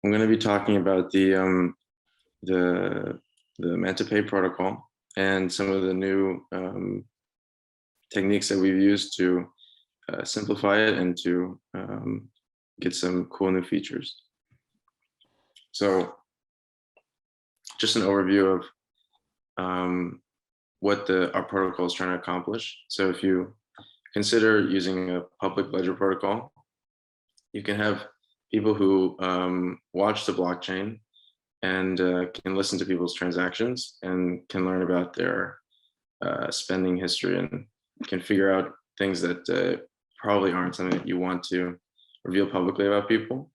I'm going to be talking about the Manta protocol and some of the new techniques that we've used to simplify it and to get some cool new features. So just an overview of what our protocol is trying to accomplish. So if you consider using a public ledger protocol, you can have people who watch the blockchain and can listen to people's transactions and can learn about their spending history and can figure out things that probably aren't something that you want to reveal publicly about people.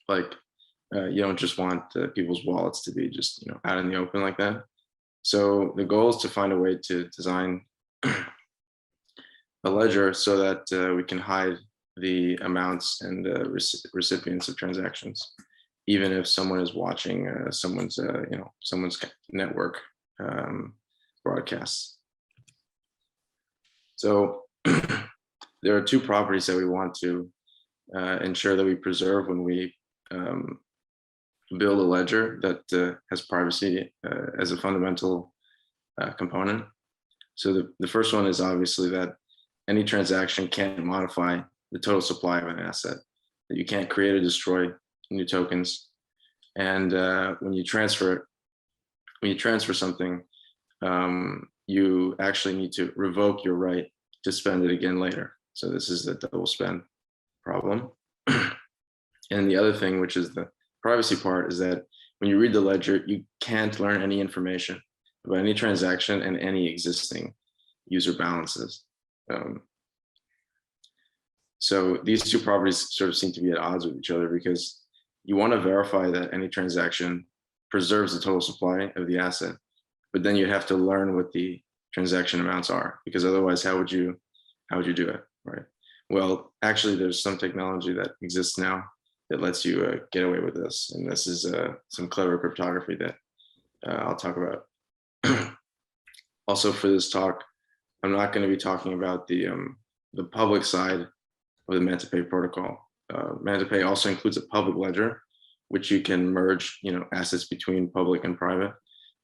Like you don't just want people's wallets to be just out in the open like that. So the goal is to find a way to design a ledger so that we can hide the amounts and recipients of transactions, even if someone is watching someone's network broadcasts. So there are two properties that we want to ensure that we preserve when we build a ledger that has privacy as a fundamental component. So the first one is obviously that any transaction can't modify the total supply of an asset, that you can't create or destroy new tokens. And when you transfer something, you actually need to revoke your right to spend it again later. So this is the double spend problem. And the other thing, which is the privacy part, is that when you read the ledger, you can't learn any information about any transaction and any existing user balances. So these two properties sort of seem to be at odds with each other, because you want to verify that any transaction preserves the total supply of the asset, but then you have to learn what the transaction amounts are, because otherwise how would you do it, right? Well, actually there's some technology that exists now that lets you get away with this, and this is some clever cryptography that I'll talk about. Also for this talk, I'm not going to be talking about the public side of the Manta protocol. Manta also includes a public ledger, which you can merge, assets between public and private.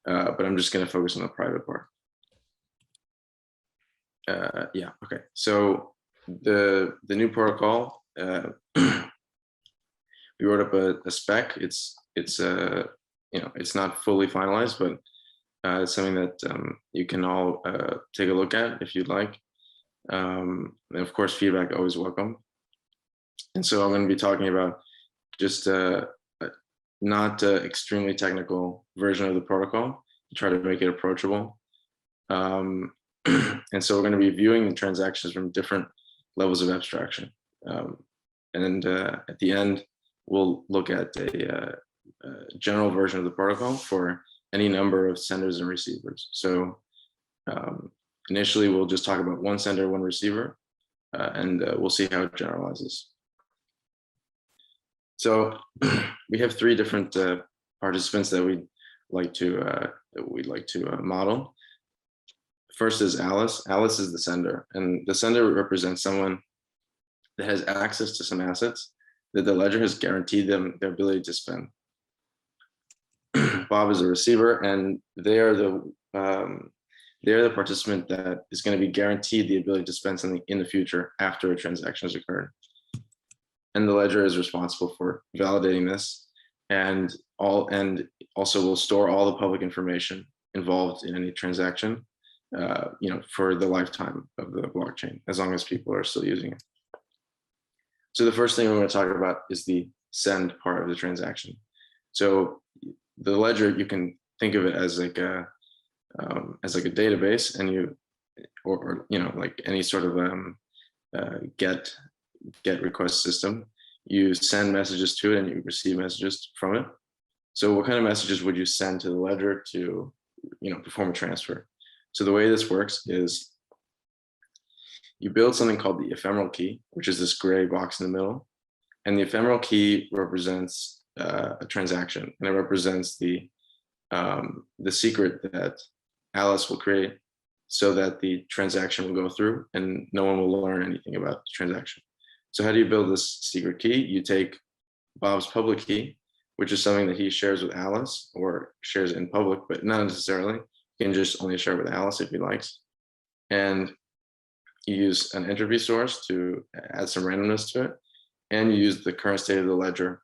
But I'm just going to focus on the private part. Yeah. Okay. So the new protocol, we wrote up a spec. It's not fully finalized, but it's something that you can all take a look at if you'd like. And of course, feedback always welcome. And so I'm going to be talking about just not extremely technical version of the protocol to try to make it approachable. And so we're going to be viewing the transactions from different levels of abstraction. And at the end, we'll look at a general version of the protocol for any number of senders and receivers. So initially, we'll just talk about one sender, one receiver, and we'll see how it generalizes. So we have three different participants that we'd like to model. First is Alice. Alice is the sender, and the sender represents someone that has access to some assets that the ledger has guaranteed them their ability to spend. Bob is a receiver, and they are the participant that is going to be guaranteed the ability to spend something in the future after a transaction has occurred. And the ledger is responsible for validating this, and also will store all the public information involved in any transaction, for the lifetime of the blockchain, as long as people are still using it. So the first thing we're going to talk about is the send part of the transaction. So the ledger, you can think of it as like a database, and or like any sort of get request system. You send messages to it and you receive messages from it. So what kind of messages would you send to the ledger to perform a transfer? So the way this works is you build something called the ephemeral key, which is this gray box in the middle, and the ephemeral key represents a transaction, and it represents the secret that Alice will create so that the transaction will go through and no one will learn anything about the transaction. So how do you build this secret key? You take Bob's public key which is something that he shares with Alice or shares in public, but not necessarily. He can just only share with Alice if he likes. And you use an entropy source to add some randomness to it. And you use the current state of the ledger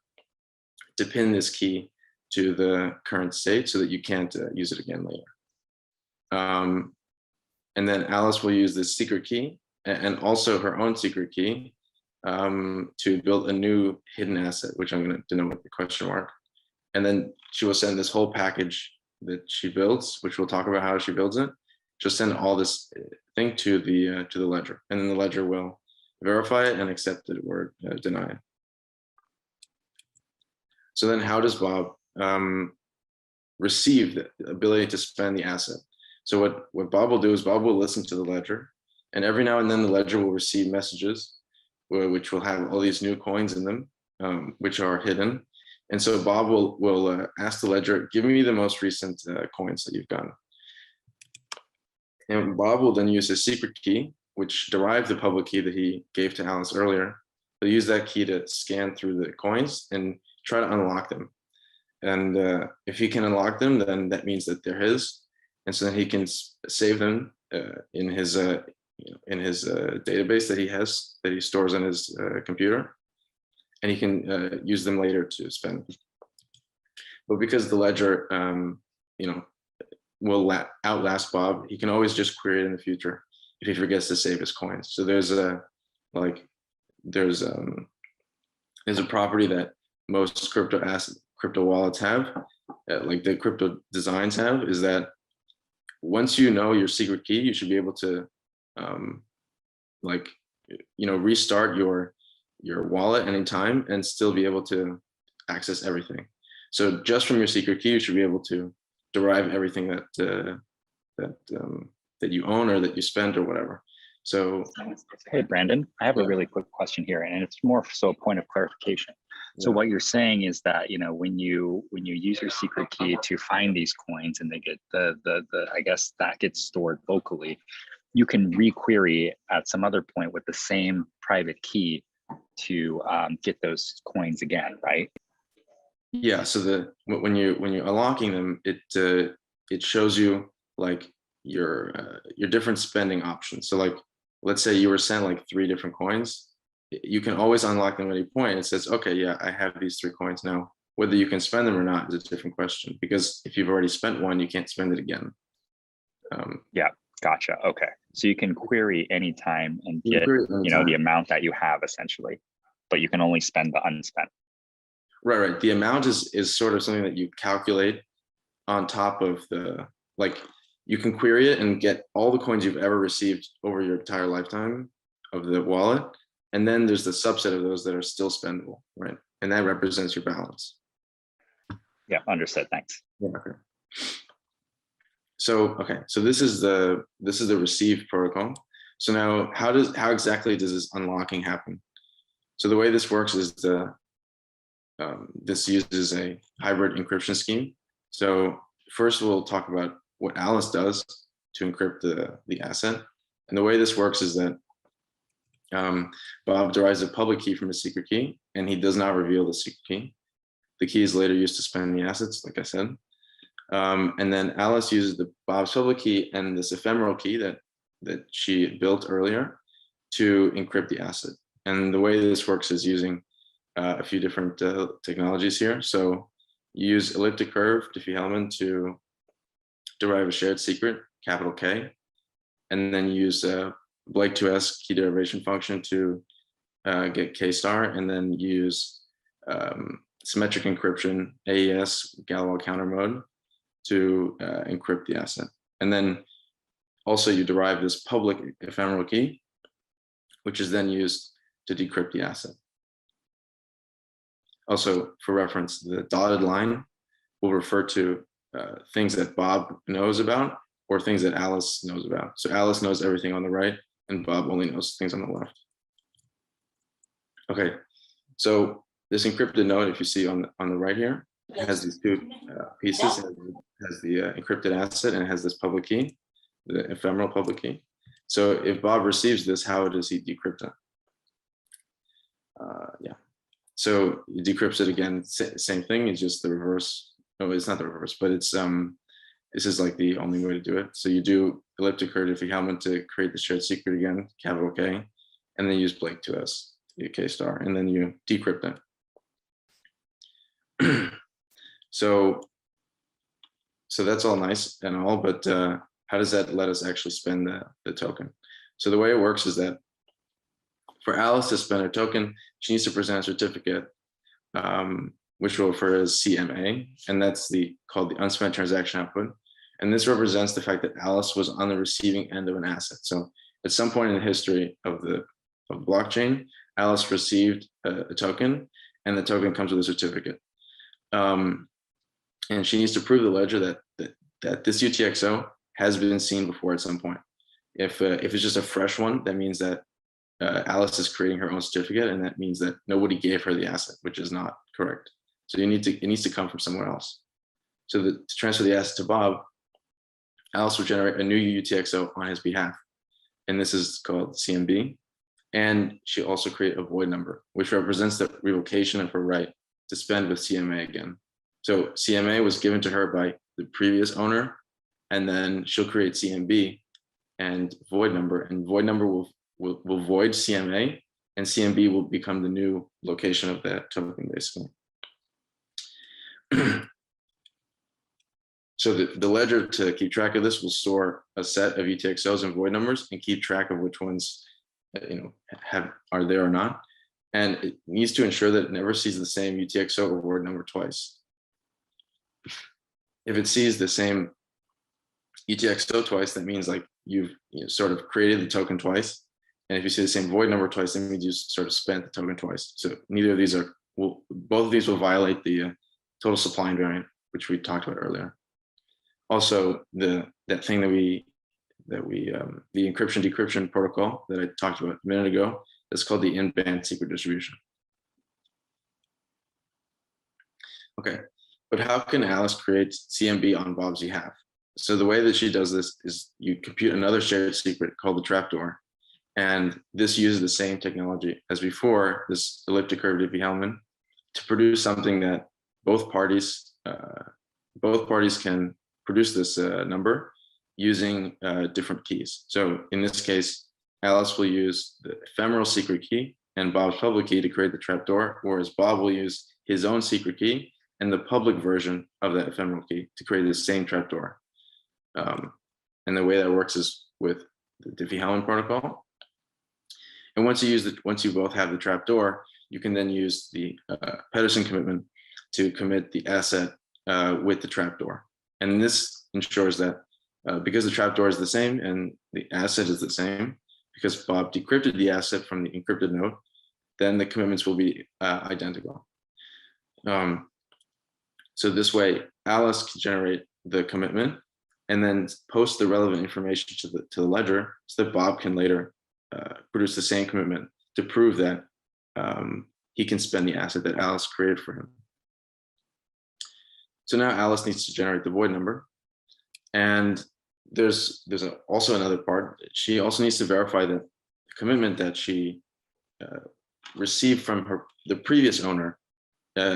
to pin this key to the current state so that you can't use it again later. And then Alice will use this secret key and also her own secret key to build a new hidden asset, which I'm going to denote with the question mark. And then she will send this whole package that she builds, which we'll talk about how she builds it. She'll send all this thing to the ledger, and then the ledger will verify it and accept it or deny it. So then how does Bob receive the ability to spend the asset? So what Bob will do is Bob will listen to the ledger, and every now and then the ledger will receive messages which will have all these new coins in them, which are hidden. And so Bob will ask the ledger, give me the most recent coins that you've gotten. And Bob will then use his secret key, which derived the public key that he gave to Alice earlier. He'll use that key to scan through the coins and try to unlock them. And if he can unlock them, then that means that they're his. And so then he can save them in his database that he stores on his computer, and he can use them later to spend. But because the ledger, will outlast Bob, he can always just query it in the future if he forgets to save his coins. So there's a property that most crypto wallets have, like the crypto designs have, is that once you know your secret key, you should be able to restart your wallet anytime and still be able to access everything. So just from your secret key, you should be able to derive everything that you own or that you spent or whatever. So, hey Brandon, I have a really quick question here, and it's more so a point of clarification. So what you're saying is that when you use your secret key to find these coins and they get the I guess that gets stored locally, you can requery at some other point with the same private key to get those coins again, right? Yeah. So when you're unlocking them, it shows you like your different spending options. So like, let's say you were sent like 3 different coins. You can always unlock them at any point. It says, okay, yeah, I have these 3 coins now. Whether you can spend them or not is a different question, because if you've already spent one, you can't spend it again. Yeah, gotcha. Okay, so you can query anytime and get the amount that you have essentially, but you can only spend the unspent. Right. The amount is sort of something that you calculate on top of you can query it and get all the coins you've ever received over your entire lifetime of the wallet. And then there's the subset of those that are still spendable, right? And that represents your balance. Yeah, understood. Thanks. Yeah, okay. So this is the receive protocol. So now how exactly does this unlocking happen? So the way this works is this uses a hybrid encryption scheme. So first we'll talk about what Alice does to encrypt the asset. And the way this works is that Bob derives a public key from a secret key, and he does not reveal the secret key. The key is later used to spend the assets, like I said. And then Alice uses Bob's public key and this ephemeral key that she built earlier to encrypt the asset. And the way this works is using a few different technologies here. So you use elliptic curve Diffie-Hellman to derive a shared secret, capital K, and then you use Blake 2s key derivation function to get K star, and then use symmetric encryption, AES, Galois counter mode, to encrypt the asset. And then also you derive this public ephemeral key, which is then used to decrypt the asset. Also, for reference, the dotted line will refer to things that Bob knows about or things that Alice knows about. So Alice knows everything on the right, and Bob only knows things on the left. Okay, so this encrypted node, if you see on the right here, it has these 2 pieces. It has the encrypted asset, and it has this public key, the ephemeral public key. So if Bob receives this, how does he decrypt it? So it decrypts it again, same thing, it's just the reverse. No, it's not the reverse, but it's this is like the only way to do it. So you do elliptic curve Diffie-Hellman to create the shared secret again, capital K, and then use Blake 2s, K star, and then you decrypt it. So that's all nice and all, but how does that let us actually spend the token? So the way it works is that for Alice to spend her token, she needs to present a certificate, which we'll refer as CMA, and that's called the unspent transaction output. And this represents the fact that Alice was on the receiving end of an asset. So at some point in the history of the blockchain, Alice received a token, and the token comes with a certificate. And she needs to prove the ledger that this UTXO has been seen before at some point. If it's just a fresh one, that means that Alice is creating her own certificate, and that means that nobody gave her the asset, which is not correct. So it needs to come from somewhere else. So to transfer the asset to Bob, Alice will generate a new UTXO on his behalf, and this is called CMB. And she also create a void number, which represents the revocation of her right to spend with CMA again. So CMA was given to her by the previous owner, and then she'll create CMB and void number, and void number will void CMA, and CMB will become the new location of that token, basically. So the ledger, to keep track of this, will store a set of UTXOs and void numbers and keep track of which ones are there or not. And it needs to ensure that it never sees the same UTXO or void number twice. If it sees the same UTXO twice, that means like you've sort of created the token twice. And if you see the same void number twice, that means you sort of spent the token twice. So neither of these both of these will violate the total supply invariant, which we talked about earlier. Also, that thing the encryption decryption protocol that I talked about a minute ago, that's called the in-band secret distribution. Okay, but how can Alice create CMB on Bob's behalf? So the way that she does this is you compute another shared secret called the trapdoor. And this uses the same technology as before, this elliptic curve Diffie-Hellman, to produce something that both parties can produce this number using different keys. So in this case, Alice will use the ephemeral secret key and Bob's public key to create the trapdoor, whereas Bob will use his own secret key and the public version of that ephemeral key to create the same trapdoor. And the way that works is with the Diffie-Hellman protocol. And once you both have the trapdoor, you can then use the Pedersen commitment to commit the asset with the trapdoor. And this ensures that because the trapdoor is the same and the asset is the same, because Bob decrypted the asset from the encrypted node, then the commitments will be identical. So this way, Alice can generate the commitment and then post the relevant information to the ledger so that Bob can later produce the same commitment to prove that he can spend the asset that Alice created for him. So now Alice needs to generate the void number. And there's also another part. She also needs to verify that the commitment that she received from the previous owner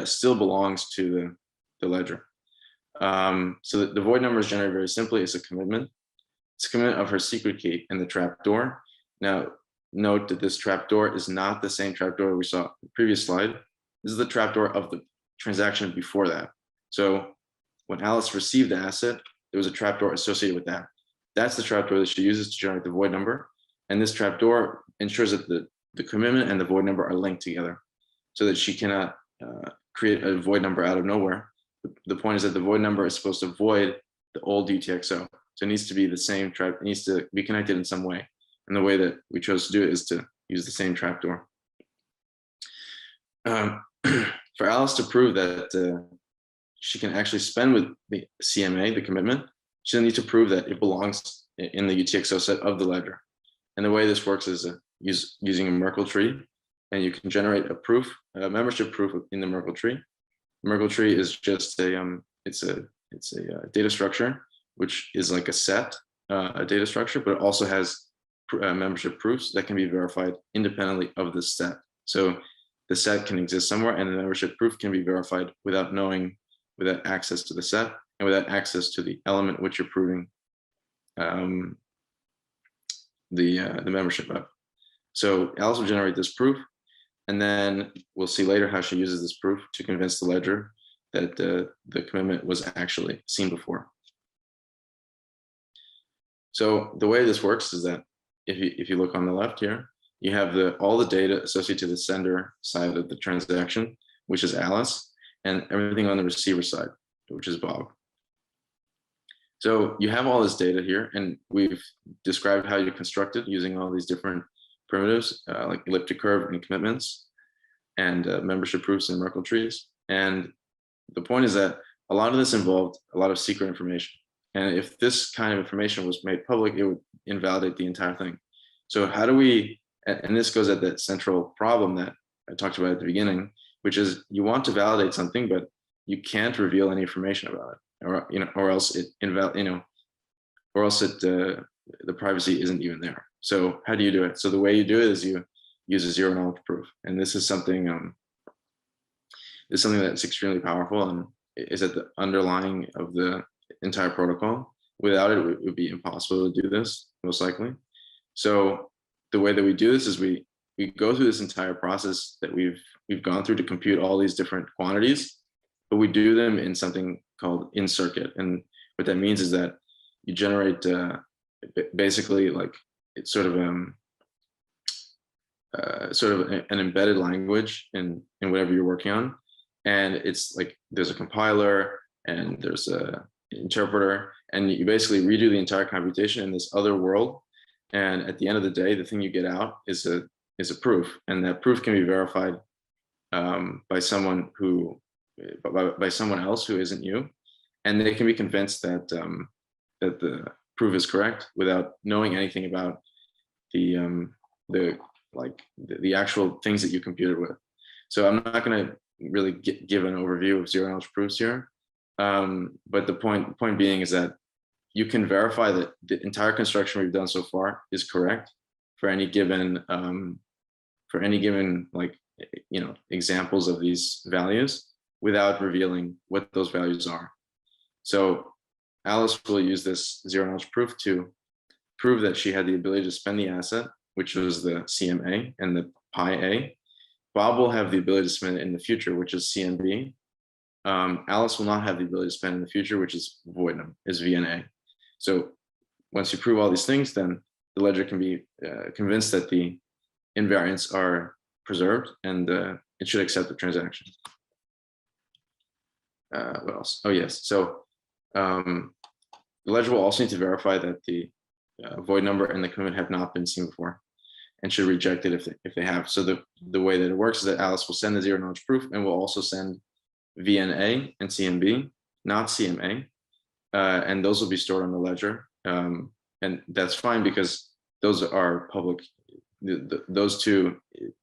still belongs to the ledger. So the void number is generated very simply. It's a commitment. It's a commitment of her secret key and the trapdoor. Now, note that this trapdoor is not the same trapdoor we saw in the previous slide. This is the trapdoor of the transaction before that. So when Alice received the asset, there was a trapdoor associated with that. That's the trapdoor that she uses to generate the void number. And this trapdoor ensures that the commitment and the void number are linked together so that she cannot create a void number out of nowhere. The point is that the void number is supposed to void the old UTXO. So it needs to be the same it needs to be connected in some way. And the way that we chose to do it is to use the same trapdoor. For Alice to prove that she can actually spend with the CMA, the commitment, she'll need to prove that it belongs in the UTXO set of the ledger. And the way this works is using a Merkle tree, and you can generate a membership proof in the Merkle tree. Merkle tree is just it's a data structure, which is like a data structure, but it also has membership proofs that can be verified independently of this set. So the set can exist somewhere, and the membership proof can be verified without access to the set and without access to the element which you're proving the membership of. So Alice will generate this proof, and then we'll see later how she uses this proof to convince the ledger that the commitment was actually seen before. So the way this works is that if you look on the left here, you have all the data associated to the sender side of the transaction, which is Alice, and everything on the receiver side, which is Bob. So you have all this data here, and we've described how you construct it using all these different primitives, like elliptic curve and commitments, and membership proofs and Merkle trees. And the point is that a lot of this involved a lot of secret information. And if this kind of information was made public, it would invalidate the entire thing. So how do we, and this goes at that central problem that I talked about at the beginning, which is you want to validate something, but you can't reveal any information about it, or else the privacy isn't even there. So how do you do it? So the way you do it is you use a zero knowledge proof, and this is something that's extremely powerful and is at the underlying of the entire protocol. Without it, it would be impossible to do this, most likely. So the way that we do this is we go through this entire process that we've gone through to compute all these different quantities, but we do them in something called in circuit. And what that means is that you generate basically like it's sort of an embedded language in whatever you're working on. And it's like there's a compiler and there's a interpreter, and you basically redo the entire computation in this other world. And at the end of the day, the thing you get out is a proof, and that proof can be verified by someone else who isn't you, and they can be convinced that that the proof is correct without knowing anything about the actual things that you computed with. So I'm not going to really give an overview of zero knowledge proofs here, but the point being is that you can verify that the entire construction we've done so far is correct for any given examples of these values without revealing what those values are. So Alice will use this zero knowledge proof to prove that she had the ability to spend the asset, which was the CMA and the pi A. Bob will have the ability to spend it in the future, which is CMB. Alice will not have the ability to spend in the future, which is voidnum, is VNA. So once you prove all these things, then the ledger can be convinced that the invariants are preserved, and it should accept the transaction. What else? Oh yes, so the ledger will also need to verify that the void number and the commitment have not been seen before, and should reject it if they have. So the way that it works is that Alice will send the zero knowledge proof and will also send VNA and CMB, not CMA, and those will be stored on the ledger, and that's fine because those are public. Those two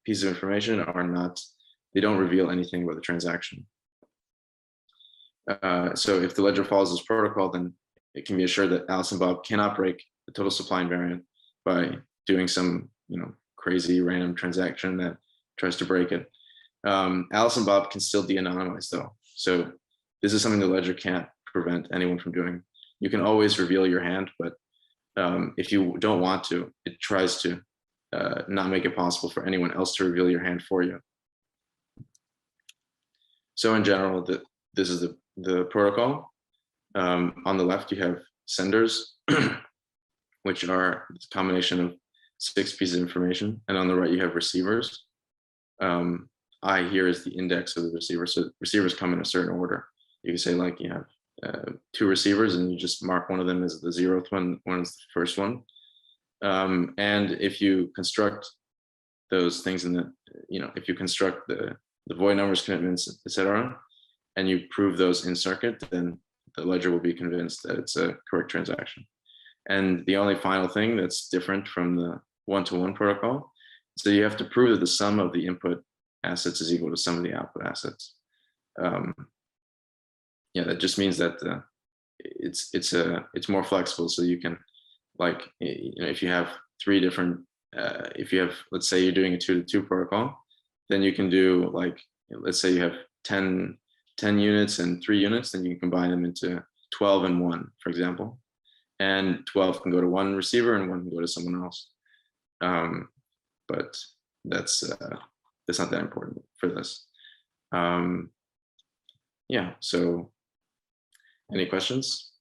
pieces of information are not, they don't reveal anything about the transaction. So if the ledger follows this protocol, then it can be assured that Alice and Bob cannot break the total supply invariant by doing some crazy random transaction that tries to break it. Alice and Bob can still de-anonymize though. So this is something the ledger can't prevent anyone from doing. You can always reveal your hand, but if you don't want to, it tries to not make it possible for anyone else to reveal your hand for you. So in general, this is the protocol. On the left, you have senders, which are a combination of 6 pieces of information. And on the right, you have receivers. I here is the index of the receiver. So receivers come in a certain order. You can say like you have 2 receivers and you just mark one of them as the 0th one, one is the first one. And if you construct those things in the, if you construct the void numbers, commitments, etc., and you prove those in circuit, then the ledger will be convinced that it's a correct transaction. And the only final thing that's different from the one-to-one protocol, so you have to prove that the sum of the input assets is equal to sum of the output assets. Yeah, that just means that it's more flexible. So you can, like, if you have 3 different, if you have, let's say you're doing a 2-to-2 protocol, then you can do like, let's say you have 10 units and 3 units, then you can combine them into 12 and 1, for example. And 12 can go to one receiver and 1 can go to someone else. But that's not that important for this. Yeah, so any questions?